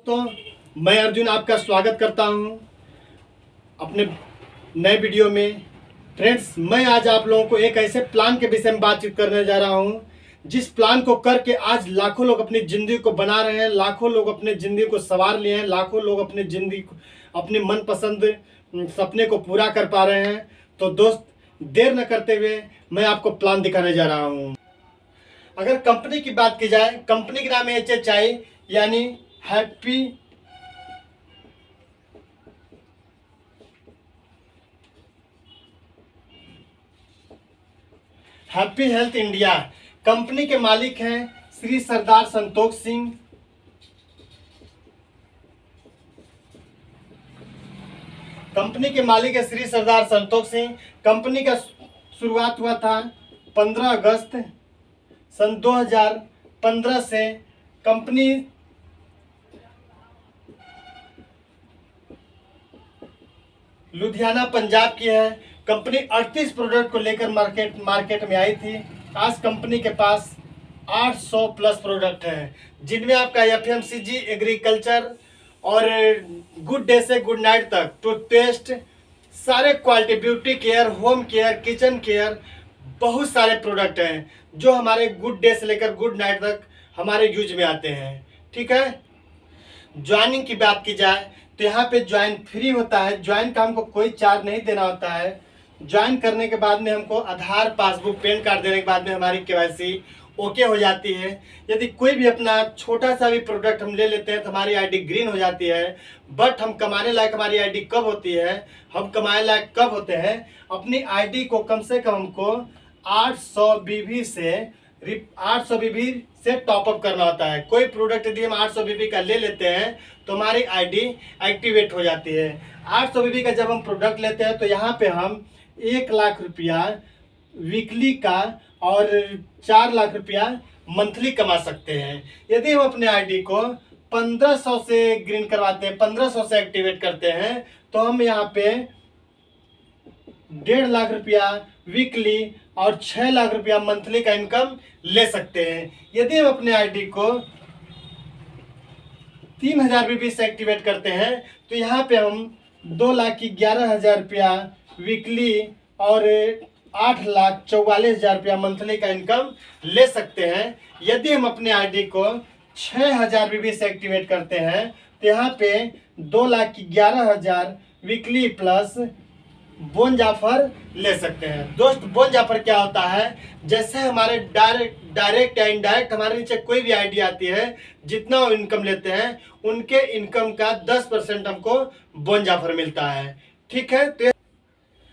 तो मैं अर्जुन आपका स्वागत करता हूं अपने नए वीडियो में। फ्रेंड्स, मैं आज आप लोगों को एक ऐसे प्लान के विषय में बातचीत करने जा रहा हूं जिस प्लान को करके आज लाखों लोग अपनी ज़िंदगी को बना रहे हैं, लाखों लोग अपने ज़िंदगी को संवार लिए हैं, लाखों लोग अपनी ज़िंदगी को अपने मनपसंद सपने को पूरा कर पा रहे हैं। तो दोस्त, देर न करते हुए मैं आपको प्लान दिखाने जा रहा हूँ। अगर कंपनी की बात की जाए, कंपनी का नाम है HHI यानी हैप्पी हेल्थ इंडिया। कंपनी के मालिक हैं श्री सरदार संतोष सिंह। कंपनी के मालिक है श्री सरदार संतोष सिंह। कंपनी का शुरुआत हुआ था 15 अगस्त सन 2015 से। कंपनी लुधियाना पंजाब की है। कंपनी 38 प्रोडक्ट को लेकर मार्केट में आई थी। आज कंपनी के पास 800 प्लस प्रोडक्ट हैं, जिनमें आपका FMCG, एग्रीकल्चर और गुड डे से गुड नाइट तक टूथपेस्ट, सारे quality, beauty care, home care, kitchen care, बहुत सारे प्रोडक्ट हैं जो हमारे गुड डे से लेकर गुड नाइट तक हमारे यूज में आते हैं। ठीक है। ज्वाइनिंग की बात की जाए तो यहाँ पे ज्वाइन फ्री होता है। ज्वाइन का हमको कोई चार्ज नहीं देना होता है। ज्वाइन करने के बाद में हमको आधार, पासबुक, पैन कार्ड देने के बाद में हमारी KYC ओके हो जाती है। यदि कोई भी अपना छोटा सा भी प्रोडक्ट हम ले लेते हैं तो हमारी ID ग्रीन हो जाती है। बट हम कमाने लायक हमारी ID कब होती है, हम कमाने लायक कब होते हैं, अपनी ID को कम से कम हमको 800 BB से टॉपअप करना होता है। कोई प्रोडक्ट यदि हम 800 BB का ले लेते हैं तो हमारी ID एक्टिवेट हो जाती है। 800 BB का जब हम प्रोडक्ट लेते हैं तो यहाँ पे हम 1 लाख रुपया वीकली का और 4 लाख रुपया मंथली कमा सकते हैं। यदि हम अपने ID को 1500 से ग्रीन करवाते हैं, 1500 से एक्टिवेट करते हैं, तो हम यहाँ पे 1.5 लाख रुपया वीकली और 6 लाख रुपया मंथली का इनकम ले सकते हैं। यदि हम अपने ID को 3000 BB से एक्टिवेट करते हैं तो यहाँ पे हम 2,11,000 रुपया वीकली और 8,44,000 रुपया मंथली का इनकम ले सकते हैं। यदि हम अपने ID को 6,000 BB से एक्टिवेट करते हैं तो यहाँ पे 2,11,000 वीकली प्लस बोन जाफर ले सकते हैं। दोस्त, बोन जाफर क्या होता है? जैसे हमारे डायरेक्ट या इनडायरेक्ट हमारे नीचे कोई भी ID आती है, जितना वो इनकम लेते हैं उनके इनकम का 10% हमको बोन जाफर मिलता है। ठीक है, तो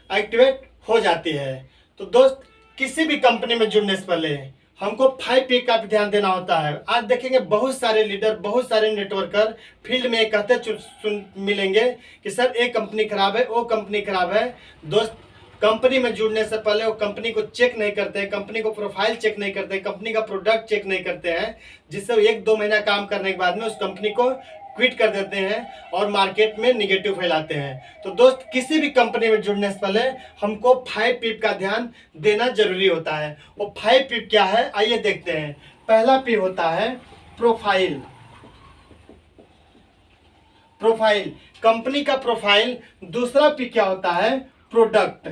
एक्टिवेट हो जाती है। तो दोस्त, किसी भी कंपनी में जुड़ने से पहले हमको 5P का भी ध्यान देना होता है। आज देखेंगे बहुत सारे लीडर, बहुत सारे नेटवर्कर फील्ड में कहते मिलेंगे कि सर ये कंपनी खराब है, वो कंपनी खराब है। दोस्त, कंपनी में जुड़ने से पहले वो कंपनी को चेक नहीं करते हैं, कंपनी को प्रोफाइल चेक नहीं करते, कंपनी का प्रोडक्ट चेक नहीं करते हैं, जिससे 1-2 महीना काम करने के बाद में उस कंपनी को क्विट कर देते हैं और मार्केट में निगेटिव फैलाते हैं। तो दोस्त, किसी भी कंपनी में जुड़ने से पहले हमको 5P का ध्यान देना जरूरी होता है। वो 5P क्या है, आइए देखते हैं। पहला P होता है प्रोफाइल। प्रोफाइल, कंपनी का प्रोफाइल। दूसरा P क्या होता है? प्रोडक्ट।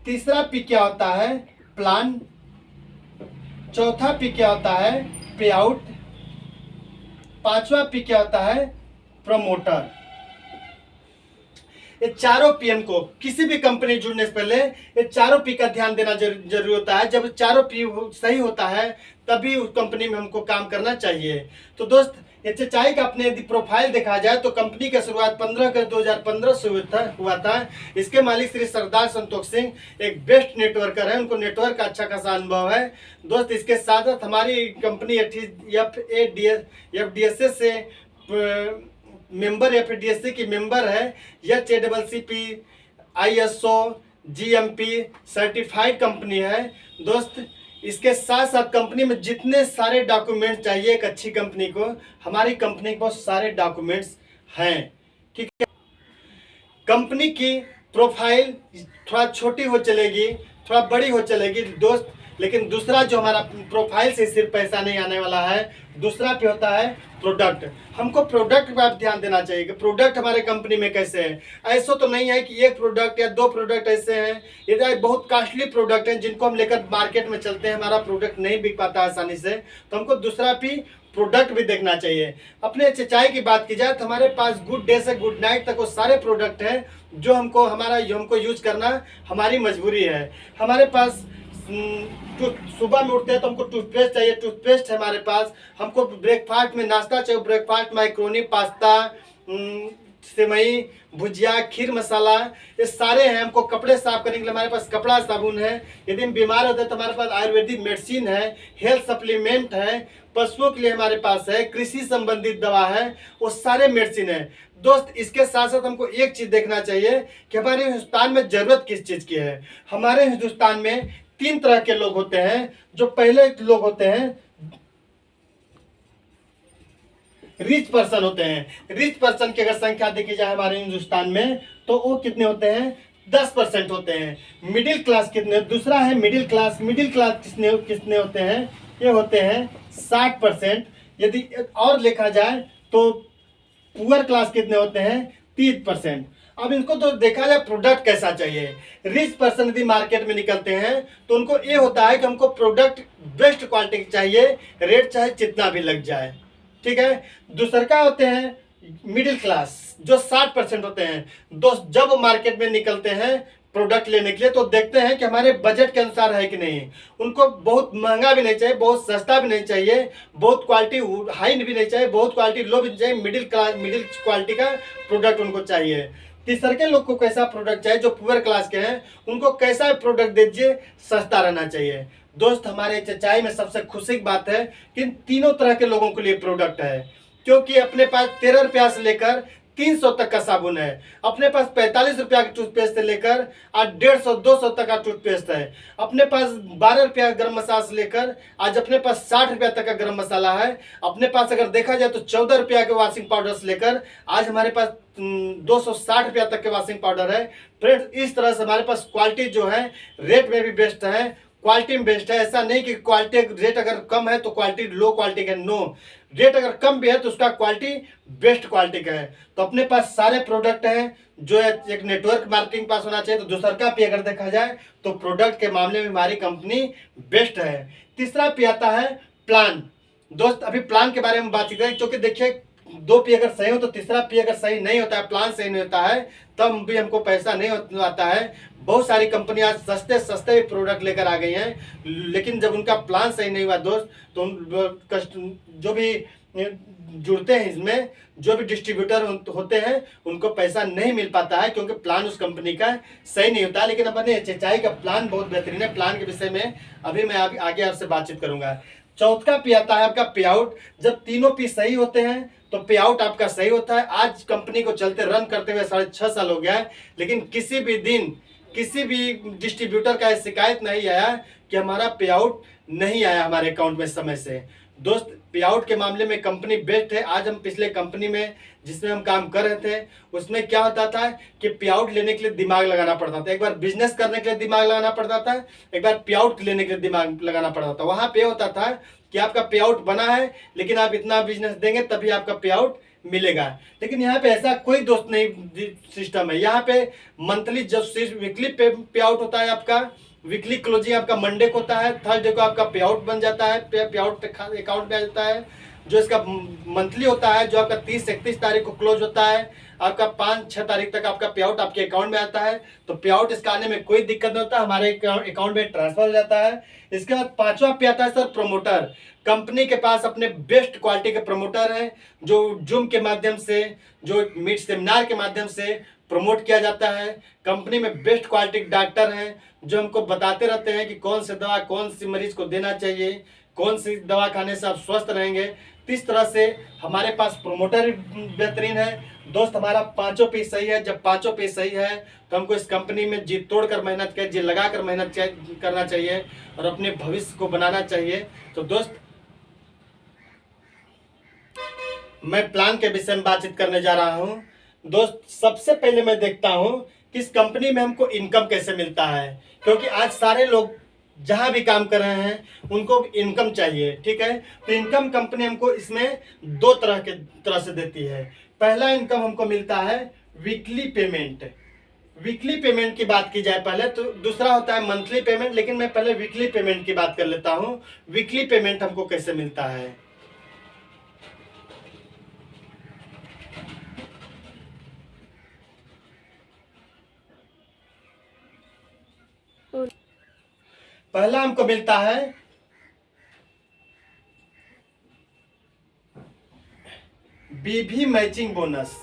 तीसरा P क्या होता है? प्लान। चौथा P क्या होता है? पे आउट। पांचवा P क्या होता है? प्रमोटर। ये चारों P को किसी भी कंपनी जुड़ने से पहले ये चारों P का ध्यान देना जरूरी होता है। जब चारों P सही होता है तभी उस कंपनी में हमको काम करना चाहिए। तो दोस्त, HHI का अपने यदि प्रोफाइल देखा जाए तो कंपनी की शुरुआत 15 अगस्त 2015 से हुआ था। इसके मालिक श्री सरदार संतोष सिंह एक बेस्ट नेटवर्कर है, उनको नेटवर्क का अच्छा खासा अनुभव है। दोस्त, इसके साथ साथ हमारी कंपनी FDSA से मेंबर, FDSA की मेंबर है। HACCP ISO GMP certified company है। दोस्त, इसके साथ साथ कंपनी में जितने सारे डॉक्यूमेंट चाहिए एक अच्छी कंपनी को, हमारी कंपनी को सारे डॉक्यूमेंट्स हैं। ठीक है। कंपनी की प्रोफाइल थोड़ा छोटी हो चलेगी, थोड़ा बड़ी हो चलेगी। दोस्त, लेकिन दूसरा जो हमारा प्रोफाइल से सिर्फ पैसा नहीं आने वाला है, दूसरा पे होता है प्रोडक्ट। हमको प्रोडक्ट पर आप ध्यान देना चाहिए कि प्रोडक्ट हमारे कंपनी में कैसे है। ऐसा तो नहीं है कि एक प्रोडक्ट या दो प्रोडक्ट ऐसे हैं, ये बहुत कॉस्टली प्रोडक्ट हैं जिनको हम लेकर मार्केट में चलते हैं, हमारा प्रोडक्ट नहीं बिक पाता आसानी से, तो हमको दूसरा भी प्रोडक्ट भी देखना चाहिए। अपने चाय की बात की जाए तो हमारे पास गुड डे से गुड नाइट तक वो सारे प्रोडक्ट हैं जो हमको यूज करना हमारी मजबूरी है। हमारे पास सुबह में उठते हैं तो हमको टूथपेस्ट चाहिए, टूथपेस्ट है हमारे पास। हमको ब्रेकफास्ट में नाश्ता चाहिए, ब्रेकफास्ट मैक्रोनी, पास्ता, सेवई, भुजिया, खीर मसाला, ये सारे हैं। हमको कपड़े साफ करने के लिए हमारे पास कपड़ा साबुन है। यदि हम बीमार होते हैं तो हमारे पास आयुर्वेदिक मेडिसिन है, हेल्थ सप्लीमेंट है, पशुओं के लिए हमारे पास है, कृषि संबंधित दवा है, वो सारे मेडिसिन है। दोस्त, इसके साथ साथ हमको एक चीज देखना चाहिए कि हमारे हिंदुस्तान में जरूरत किस चीज की है। हमारे हिंदुस्तान में 3 तरह के लोग होते हैं। जो पहले लोग होते हैं रिच पर्सन होते हैं। रिच पर्सन की अगर संख्या देखी जाए हमारे हिंदुस्तान में तो वो कितने होते हैं, 10% होते हैं। मिडिल क्लास कितने, दूसरा है मिडिल क्लास। मिडिल क्लास कितने कितने होते हैं, ये होते हैं 60%। यदि और देखा जाए तो पुअर क्लास कितने होते हैं, 30%। अब इनको तो देखा जाए प्रोडक्ट कैसा चाहिए। रिच पर्सन यदि मार्केट में निकलते हैं तो उनको ये होता है कि हमको प्रोडक्ट बेस्ट क्वालिटी चाहिए, रेट चाहे जितना भी लग जाए, ठीक है। दूसर का होते हैं मिडिल क्लास जो 60% होते हैं। दोस्त, जब वो मार्केट में निकलते हैं प्रोडक्ट लेने के लिए तो देखते हैं कि हमारे बजट के अनुसार है कि नहीं। उनको बहुत महंगा भी नहीं चाहिए, बहुत सस्ता भी नहीं चाहिए, बहुत क्वालिटी हाई भी नहीं चाहिए, बहुत क्वालिटी लो भी नहीं चाहिए, मिडिल क्वालिटी का प्रोडक्ट उनको चाहिए। तीसरे के लोग को कैसा प्रोडक्ट चाहिए, जो पुअर क्लास के हैं उनको कैसा प्रोडक्ट दीजिए, सस्ता रहना चाहिए। दोस्त, हमारे चाय में सबसे खुशी की बात है कि इन तीनों तरह के लोगों के लिए प्रोडक्ट है, क्योंकि अपने पास 13 रुपया से लेकर 300 तक का साबुन है, अपने पास 45 रुपया के टूथपेस्ट से लेकर आज 150-200 तक का टूथपेस्ट है, अपने पास 12 रुपया गरम मसाला से लेकर आज अपने पास 60 रुपया तक का गरम मसाला है, अपने पास अगर देखा जाए तो 14 रुपया के वॉशिंग पाउडर से लेकर आज हमारे पास 260 रुपया तक के वॉशिंग पाउडर है। फ्रेंड्स, इस तरह से हमारे पास क्वालिटी जो है रेट में भी बेस्ट है, क्वालिटी में बेस्ट है। ऐसा नहीं कि क्वालिटी रेट अगर कम है तो क्वालिटी लो क्वालिटी का, नो, रेट अगर कम भी है तो उसका क्वालिटी बेस्ट क्वालिटी का है। तो अपने पास सारे प्रोडक्ट हैं। जो एक नेटवर्क मार्केटिंग पास होना चाहिए। तो दूसरा का भी अगर देखा जाए तो प्रोडक्ट के मामले में हमारी कंपनी बेस्ट है। तीसरा पे आता है प्लान। दोस्त, अभी प्लान के बारे में बात करें, क्योंकि देखिए 2 पी अगर सही हो तो तीसरा पी अगर सही नहीं होता है, प्लान सही नहीं होता है, तब भी हमको पैसा नहीं आता है। बहुत सारी कंपनियां सस्ते सस्ते प्रोडक्ट लेकर आ गई हैं, लेकिन जब उनका प्लान सही नहीं हुआ दोस्त तो जो भी जुड़ते हैं इसमें, जो भी डिस्ट्रीब्यूटर होते हैं उनको पैसा नहीं मिल पाता है, क्योंकि प्लान उस कंपनी का सही नहीं होता। लेकिन अपने चाय का प्लान बहुत बेहतरीन है। प्लान के विषय में अभी मैं आगे आपसे बातचीत करूंगा। चौथा पी आता है आपका पे आउट। जब तीनों पी सही होते हैं तो पे आउट आपका सही होता है। आज कंपनी को चलते रन करते हुए 6.5 साल हो गया है, लेकिन किसी भी दिन किसी भी डिस्ट्रीब्यूटर का शिकायत नहीं आया कि हमारा पे आउट नहीं आया हमारे अकाउंट में समय से। दोस्त, पे आउट के मामले में कंपनी बेस्ट है। आज हम पिछले कंपनी में जिसमें हम काम कर रहे थे उसमें क्या होता था कि पे आउट लेने के लिए दिमाग लगाना पड़ता था। एक बार बिजनेस करने के लिए दिमाग लगाना पड़ता था, एक बार पे आउट लेने के लिए दिमाग लगाना पड़ता था। वहां पे होता था कि आपका पे आउट बना है, लेकिन आप इतना बिजनेस देंगे तभी आपका पे आउट मिलेगा। लेकिन यहाँ पे ऐसा कोई दोस्त नहीं सिस्टम है। यहाँ पे मंथली जब वीकली पे आउट होता है, आपका वीकली क्लोजिंग आपका मंडे को होता है, थर्सडे को आपका पे आउट बन जाता है, पे आउट अकाउंट में आ जाता है। जो इसका मंथली होता है, जो आपका 30-31 तारीख को क्लोज होता है, आपका 5-6 तारीख तक आपका पे आउट आपके अकाउंट में आता है। तो पे आउट इसका आने में कोई दिक्कत नहीं होता, हमारे अकाउंट में ट्रांसफर हो जाता है। इसके बाद 5वां पे आता है सर प्रमोटर। कंपनी के पास अपने बेस्ट क्वालिटी के प्रमोटर हैं, जो जूम के माध्यम से, जो मीट सेमिनार के माध्यम से प्रमोट किया जाता है। कंपनी में बेस्ट क्वालिटी डॉक्टर हैं जो हमको बताते रहते हैं कि कौन सी दवा कौन सी मरीज को देना चाहिए, कौन सी दवा खाने से आप स्वस्थ रहेंगे। इस तरह से हमारे पास प्रमोटर बेहतरीन है। दोस्त, हमारा 5 पीस सही है। जब 5 पीस सही है तो हमको इस कंपनी में जी तोड़ कर मेहनत कर, जी लगा कर मेहनत करना चाहिए और अपने भविष्य को बनाना चाहिए। तो दोस्त, मैं प्लान के विषय में बातचीत करने जा रहा हूँ। दोस्त, सबसे पहले मैं देखता हूँ कि इस कंपनी में हमको इनकम कैसे मिलता है, क्योंकि आज सारे लोग जहाँ भी काम कर रहे हैं उनको इनकम चाहिए, ठीक है। तो इनकम कंपनी हमको इसमें दो तरह से देती है। पहला इनकम हमको मिलता है वीकली पेमेंट। वीकली पेमेंट की बात की जाए पहले, तो दूसरा होता है मंथली पेमेंट, लेकिन मैं पहले वीकली पेमेंट की बात कर लेता हूँ। वीकली पेमेंट हमको कैसे मिलता है। पहला हमको मिलता है बीवी मैचिंग बोनस।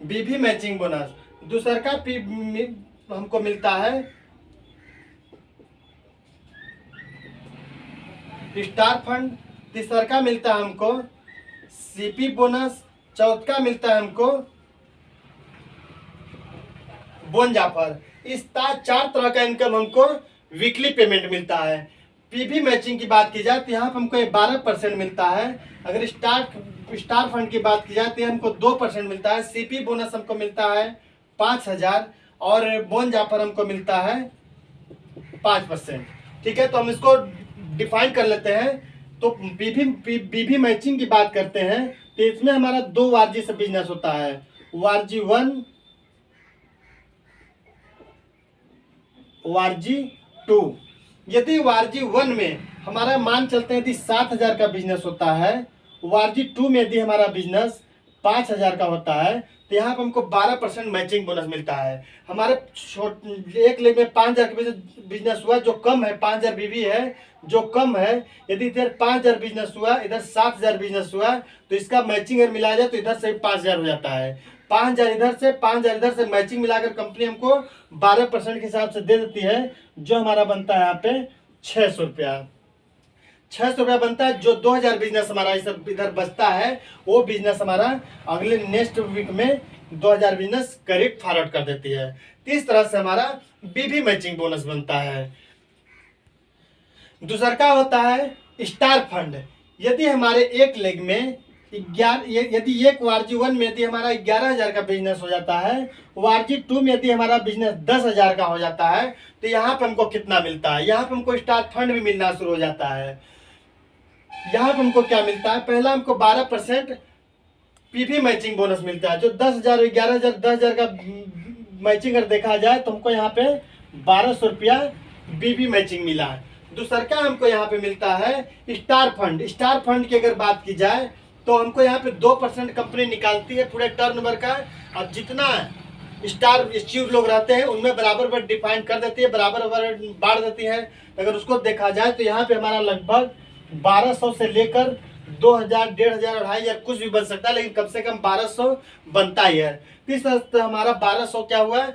बीवी मैचिंग बोनस। दूसरा का हमको मिलता है स्टार फंड। तीसरा का मिलता है हमको सीपी बोनस। चौथा का मिलता है हमको बोन जाफर। इस चार तरह का इनकम हमको वीकली पेमेंट मिलता है। पीवी मैचिंग की बात की जाए तो यहाँ पर हमको 12% मिलता है। अगर स्टार फंड की बात की जाए तो हमको 2% मिलता है। सीपी बोनस हमको मिलता है 5000 और बोन जाफर हमको मिलता है 5%, ठीक है। तो हम इसको डिफाइन कर लेते हैं। तो पीवी मैचिंग की बात करते हैं तो इसमें हमारा 2 वार्जी से बिजनेस होता है, वार्जी 1, वार्जी 2। यदि वार्जी 1 में हमारा मान चलते हैं यदि 7000 का बिजनेस होता है, वार्जी 2 में यदि हमारा बिजनेस 5000 का होता है, तो यहाँ पर हमको 12% मैचिंग बोनस मिलता है। हमारे एक लेग में 5000 का बिजनेस हुआ जो कम है, 5000 बीवी है जो कम है। यदि इधर 5000 बिजनेस हुआ, इधर 7000 बिजनेस हुआ, तो इसका मैचिंग अगर मिलाया जाए तो इधर से 5000 हो जाता है। 5000 इधर से 5000 इधर से मैचिंग मिलाकर कंपनी हमको 12% के हिसाब से दे देती है, जो हमारा बनता है यहाँ पे 600 रुपया। 600 रुपया बनता है। जो 2000 बिजनेस हमारा इधर बचता है, वो बिजनेस हमारा अगले नेक्स्ट वीक में 2000 बिजनेस करेक्ट फॉरवर्ड कर देती है। तो इस तरह से हमारा बीवी मैचिंग बोनस बनता है। दूसरा का होता है स्टार फंड। यदि हमारे एक लेग में यदि एक वार्जी 1 में यदि हमारा 11000 का बिजनेस हो जाता है, वार्जी 2 में यदि हमारा बिजनेस 10000 का हो जाता है, तो यहाँ पे हमको कितना मिलता है। यहाँ पे हमको स्टार फंड भी मिलना शुरू हो जाता है। यहाँ पे हमको क्या मिलता है, पहला हमको 12% पीवी मैचिंग बोनस मिलता है। जो 10000 11000 10000 का मैचिंग अगर देखा जाए तो हमको यहाँ पे 1200 रुपया बीवी मैचिंग मिला है। दूसरा का हमको यहाँ पे मिलता है स्टार फंड। स्टार फंड की अगर बात की जाए तो हमको यहाँ पे 2% कंपनी निकालती है पूरे टर्नओवर का, और जितना स्टार इश्यूज लोग रहते हैं उनमें बराबर डिफाइन कर देती है, बराबर बांट देती है। अगर उसको देखा जाए तो यहाँ पे हमारा लगभग 1200 से लेकर 2000 1500 2500 कुछ भी बन सकता है, लेकिन कम से कम 1200 बनता ही है। इस हमारा 1200 क्या हुआ,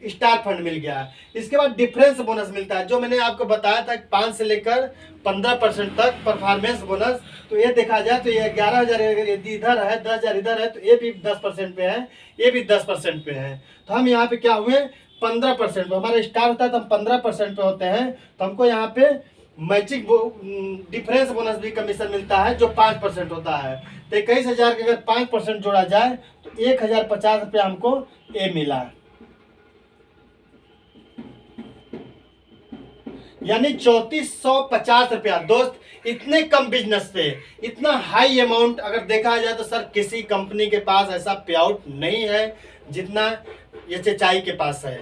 स्टार फंड मिल गया। इसके बाद डिफरेंस बोनस मिलता है, जो मैंने आपको बताया था 5 से लेकर 15% तक परफॉर्मेंस बोनस। तो ये देखा जाए तो ये 11000 यदि इधर है, 10000 इधर है, तो ये भी 10% पे है, ये भी 10% पे है। तो हम यहाँ पे क्या हुए 15% पे। हमारा स्टार होता है तो हम 15% पे होते हैं। तो हमको यहाँ पे मैचिंग डिफरेंस बोनस भी कमीशन मिलता है जो 5% होता है। तो 21000 के अगर 5% जोड़ा जाए तो 1050 रुपया हमको ये मिला, यानी 3450 रुपया। दोस्त इतने कम बिजनेस पे इतना हाई अमाउंट अगर देखा जाए तो सर किसी कंपनी के पास ऐसा पे आउट नहीं है जितना एचएचआई के पास है।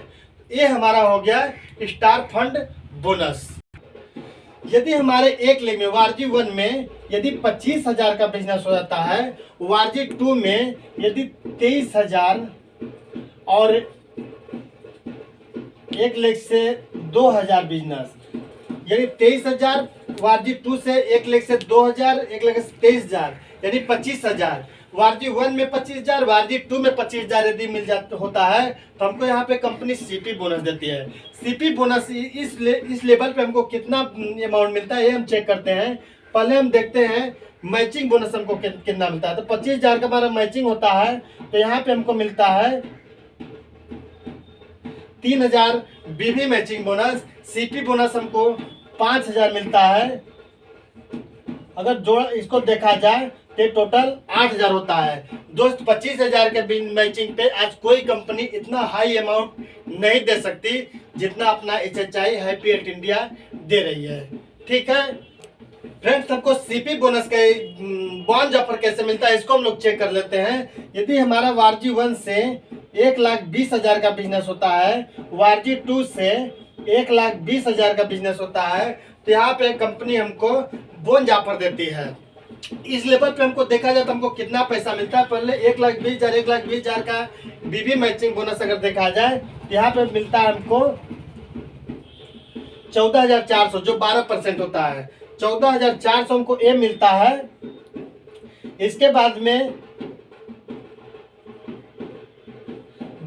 ये हमारा हो गया स्टार फंड बोनस। यदि हमारे एक लेग में वार्जी 1 में यदि 25000 का बिजनेस हो जाता है, वार्जी 2 में यदि 23000 और एक लेग से 2000 बिजनेस, यानी 23000 वार्जी 2 से एक लेग से 2000, एक लेग से 23000, यानी 25000। वार्जी 1 में 25000, वार्जी 2 में 25000 यदि मिल जाता होता है तो हमको यहाँ पे कंपनी सीपी बोनस देती है। सीपी बोनस इस लेवल पे हमको कितना अमाउंट मिलता है ये हम चेक करते हैं। पहले हम देखते हैं मैचिंग बोनस हमको कितना मिलता है। तो 25000 का हमारा मैचिंग होता है, तो यहाँ पे हमको मिलता है 3000 बीवी मैचिंग बोनस। सीपी बोनस हमको 5000 मिलता है। अगर जोड़ इसको देखा जाए तो टोटल 8000 होता है। दोस्त 25000 के मैचिंग पे आज कोई कंपनी इतना हाई अमाउंट नहीं दे सकती जितना अपना HHI हैप्पीएट इंडिया दे रही है। ठीक है फ्रेंड्स, हमको सीपी बोनस का बॉन्ड ऑफर कैसे मिलता है इसको हम लोग चेक कर लेते हैं। यदि हमारा वारजी 1 से 1,20,000 का बिजनेस होता है, वारजी 2 से 1,20,000 का बिजनेस होता है, तो यहाँ पे कंपनी हमको बोनस ऑफर देती है। इस लेवल पे हमको देखा जाए तो हमको कितना पैसा मिलता है। पहले 1,20,000 का बीबी मैचिंग बोनस अगर देखा जाए तो यहाँ पे मिलता है हमको 14,400 जो 12% होता है। 14,400 हमको ए मिलता है। इसके बाद में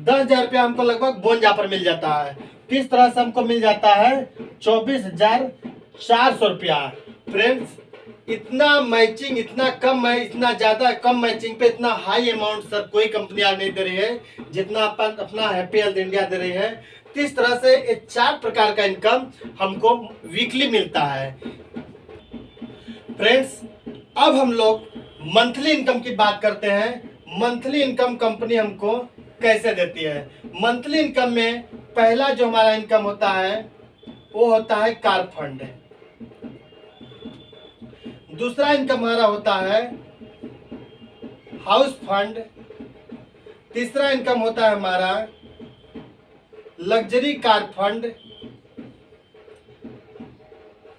10,000 रुपया हमको लगभग बोनस ऑफर मिल जाता है। तो इस तरह से हमको मिल जाता है 24,400 रुपया। फ्रेंड्स, इतना मैचिंग इतना कम है, इतना ज़्यादा कम मैचिंग पे इतना हाई अमाउंट सर कोई कंपनी आज नहीं दे रही है जितना अपना हैप्पी हेल्थ इंडिया दे रही है। तो इस तरह से ये 4 प्रकार का इनकम हमको वीकली मिलता है। फ्रेंड्स, अब हम लोग मंथली इनकम की बात करते हैं। मंथली इनकम कंपनी हमको कैसे देती है। मंथली इनकम में पहला जो हमारा इनकम होता है वो होता है कार फंड। दूसरा इनकम हमारा होता है हाउस फंड। तीसरा इनकम होता है हमारा लग्जरी कार फंड।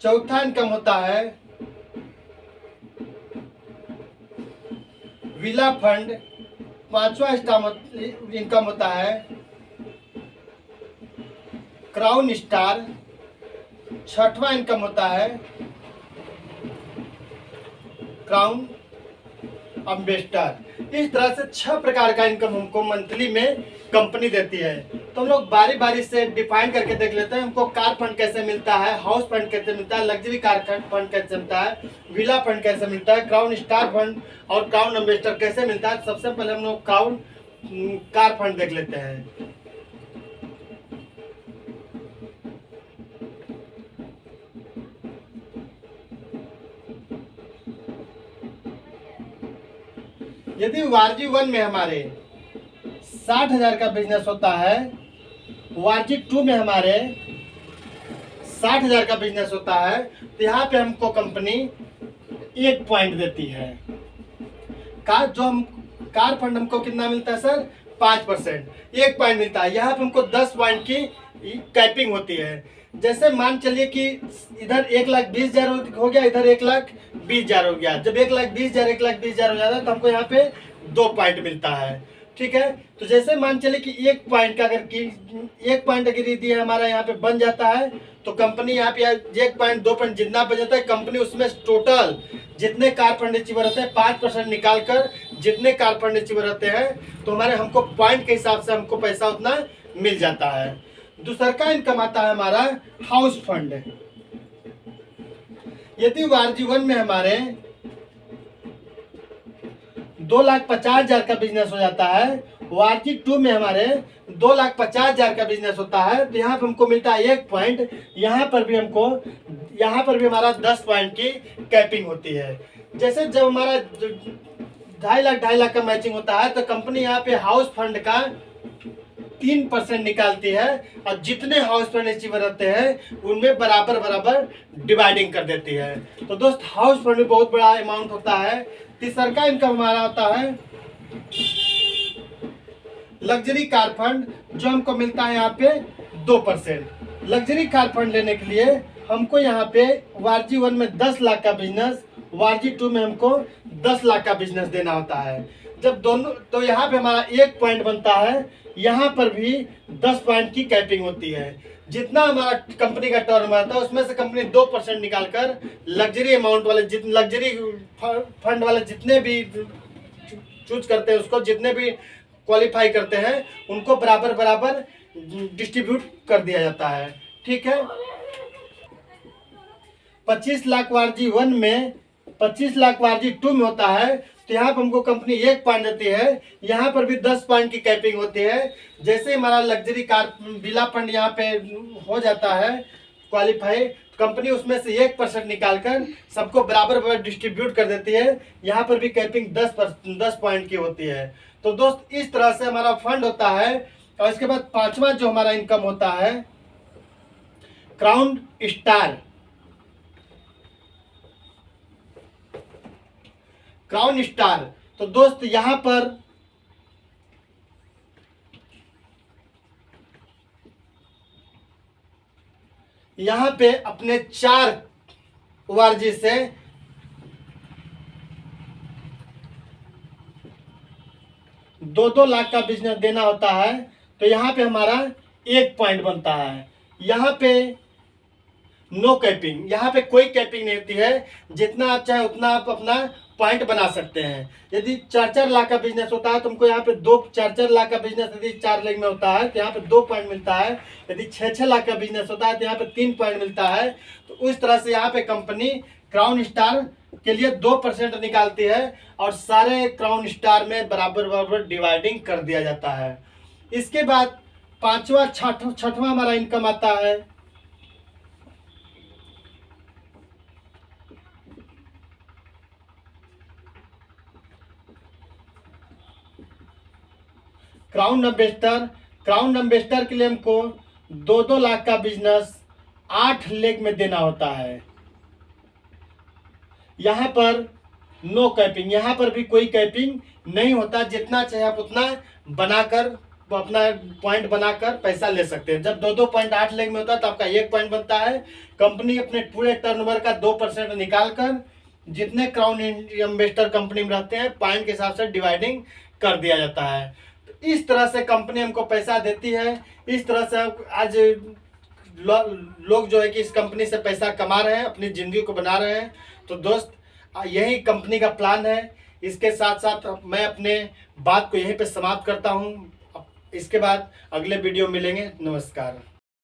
चौथा इनकम होता है विला फंड। पांचवा इनकम होता है क्राउन स्टार। छठवां इनकम होता है क्राउन एम्बेसडर। इस तरह से 6 प्रकार का इनकम हमको मंथली में कंपनी देती है। तो हम लोग बारी बारी से डिफाइन करके देख लेते हैं। हमको कार फंड कैसे मिलता है, हाउस फंड कैसे मिलता है, लग्जरी कार फंड कैसे मिलता है, विला फंड कैसे मिलता है, क्राउन स्टार फंड और क्राउन एम्बेसडर कैसे मिलता है। सबसे पहले हम लोग क्राउन कार फंड देख लेते हैं। यदि वारजी 1 में हमारे 60,000 का बिजनेस होता है, वारजी 2 में हमारे 60,000 का बिजनेस होता है, तो यहाँ पे हमको कंपनी 1 पॉइंट देती है। कार फंड हमको कितना मिलता है सर, 5%, 1 पॉइंट मिलता है। यहाँ पे हमको 10 पॉइंट की कैपिंग होती है। जैसे मान चलिए कि इधर 1,20,000 हो गया, इधर 1,20,000 हो गया। जब 1,20,000 हो जाता है तो हमको यहाँ पे 2 पॉइंट मिलता है। ठीक है, तो जैसे मान चलिए कि 1 पॉइंट का एक पॉइंट अगर यदि हमारा यहाँ पे बन जाता है तो कंपनी यहाँ पे 1 पॉइंट 2 पॉइंट जितना बन जाता है, कंपनी उसमें टोटल जितने कार फंड अचीवर रहते हैं 5% निकाल कर जितने कार फंड अचीवर रहते हैं तो हमारे हमको पॉइंट के हिसाब से हमको पैसा उतना मिल जाता है। दूसरा का इनकम आता है हमारा हाउस फंड। यदि वारजी 1 में हमारे 2,50,000 का बिजनेस हो जाता है, वारजी 2 में हमारे 2,50,000 का बिजनेस होता है, तो यहाँ पे हमको मिलता है 1 पॉइंट। यहाँ पर भी हमारा 10 पॉइंट की कैपिंग होती है। जैसे जब हमारा 2.5 लाख का मैचिंग होता है तो कंपनी यहाँ पे हाउस फंड का 3% निकालती है और जितने हाउस फंड अचीवर रहते हैं उनमें बराबर डिवाइडिंग कर देती है। तो दोस्त, हाउस फंड में बहुत बड़ा अमाउंट होता है। तीसरा का इनकम हमारा होता है लग्जरी कार फंड, जो हमको मिलता है यहाँ पे 2%। लग्जरी कार फंड लेने के लिए हमको यहाँ पे वारजी 1 में 10 लाख का बिजनेस, वारजी 2 में हमको 10 लाख का बिजनेस देना होता है। जब दोनों, तो यहाँ पे हमारा 1 पॉइंट बनता है, यहाँ पर भी 10 पॉइंट की कैपिंग होती है। जितना हमारा कंपनी का टर्न आता है उसमें से कंपनी 2% निकालकर लग्जरी अमाउंट वाले लग्जरी फंड वाले जितने भी चूज करते हैं, उसको जितने भी क्वालिफाई करते हैं उनको बराबर डिस्ट्रीब्यूट कर दिया जाता है। ठीक है, 25 लाख वारजी 1 में 25 लाख वारजी 2 में होता है, तो यहाँ पर हमको कंपनी 1 पॉइंट देती है। यहाँ पर भी 10 पॉइंट की कैपिंग होती है। जैसे हमारा लग्जरी कार विला फंड यहाँ पे हो जाता है क्वालिफाई, कंपनी उसमें से 1% निकालकर सबको बराबर डिस्ट्रीब्यूट कर देती है। यहाँ पर भी कैपिंग 10 पॉइंट की होती है। तो दोस्त, इस तरह से हमारा फंड होता है। और इसके बाद 5वां जो हमारा इनकम होता है क्राउन स्टार, क्राउन स्टार। तो दोस्त यहां पर अपने 4 ORG से 2-2 लाख का बिजनेस देना होता है। तो यहाँ पे हमारा 1 पॉइंट बनता है। यहाँ पे नो कैपिंग, यहाँ पे कोई कैपिंग नहीं होती है। जितना आप चाहे उतना आप अपना पॉइंट बना सकते हैं। यदि 4-4 लाख का बिजनेस होता है, तुमको यहाँ पे 4-4 लाख का बिजनेस यदि 4 लेग में होता है तो यहाँ पे 2 पॉइंट मिलता है। यदि 6-6 लाख का बिजनेस होता है तो यहाँ पे 3 पॉइंट मिलता है। तो उस तरह से यहाँ पे कंपनी क्राउन स्टार के लिए 2% निकालती है और सारे क्राउन स्टार में बराबर बराबर डिवाइडिंग कर दिया जाता है। इसके बाद 5वां 6वां हमारा इनकम आता है क्राउन एम्बेसडर। क्राउन एम्बेसडर के लिए हमको 2-2 लाख का बिजनेस 8 लेग में देना होता है। यहाँ पर नो कैपिंग, यहाँ पर भी कोई कैपिंग नहीं होता। जितना चाहे आप उतना बनाकर अपना पॉइंट बनाकर पैसा ले सकते हैं। जब 2-2 पॉइंट 8 लेग में होता है तो आपका 1 पॉइंट बनता है। कंपनी अपने पूरे टर्नओवर का 2% निकाल कर जितने क्राउन इन्वेस्टर कंपनी में रहते हैं पॉइंट के हिसाब से डिवाइडिंग कर दिया जाता है। तो इस तरह से कंपनी हमको पैसा देती है। इस तरह से आज लोग जो है कि इस कंपनी से पैसा कमा रहे हैं, अपनी ज़िंदगी को बना रहे हैं। तो दोस्त यही कंपनी का प्लान है। इसके साथ साथ मैं अपने बात को यहीं पे समाप्त करता हूँ। इसके बाद अगले वीडियो मिलेंगे। नमस्कार।